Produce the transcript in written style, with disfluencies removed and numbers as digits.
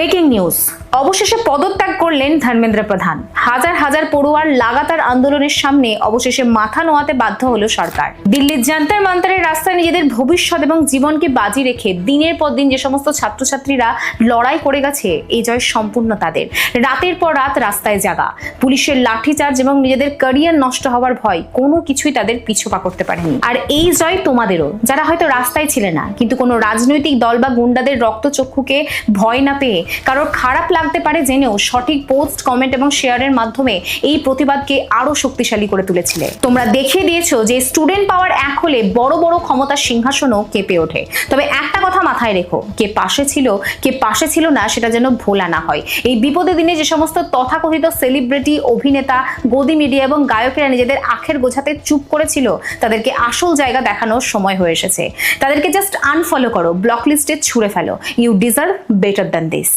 Breaking news, অবশেষে পদত্যাগ করলেন ধর্মেন্দ্র প্রধান। হাজার হাজার পড়ুয়ার লাগাতার আন্দোলনের সামনে অবশেষে মাথা নোয়াতে বাধ্য হলো সরকার। দিল্লির জান্তার মান্তারের রাস্তায় নিজেদের ভবিষ্যৎ এবং জীবনকে বাজি রেখে দিনের পর দিন যে সমস্ত ছাত্রছাত্রীরা লড়াই করে গেছে, এই জয় সম্পূর্ণ তাদের। রাতের পর রাত রাস্তায় জাগা, পুলিশের লাঠিচার্জ এবং নিজেদের ক্যারিয়ার নষ্ট হওয়ার ভয় কোনো কিছুই তাদের পিছুপা করতে পারেনি। আর এই জয় তোমাদেরও, যারা হয়তো রাস্তায় ছিলে না, কিন্তু কোনো রাজনৈতিক দল বা গুন্ডাদের রক্তচক্ষুকে ভয় না পেয়ে, কারোর খারাপ লাগতে পারে জেনেও সঠিক পোস্ট, কমেন্ট এবং শেয়ারের মাধ্যমে এই প্রতিবাদকে আরো শক্তিশালী করে তুলেছিলে। তোমরা দেখিয়ে দিয়েছো যে স্টুডেন্ট পাওয়ার এক হলে বড় বড় ক্ষমতার সিংহাসনও কেঁপে ওঠে। তবে একটা কথা মাথায় রেখো, কে পাশে ছিল কে পাশে ছিল না সেটা যেন ভোলা না হয়। এই বিপদের দিনে যে সমস্ত তথাকথিত সেলিব্রিটি, অভিনেতা, গদি মিডিয়া এবং গায়কেরা নিজেদের আখের গোছাতে চুপ করেছিল, তাদেরকে আসল জায়গা দেখানোর সময় হয়ে এসেছে। তাদেরকে জাস্ট আনফলো করো, ব্লক লিস্টে ছুঁড়ে ফেলো। You deserve better than this.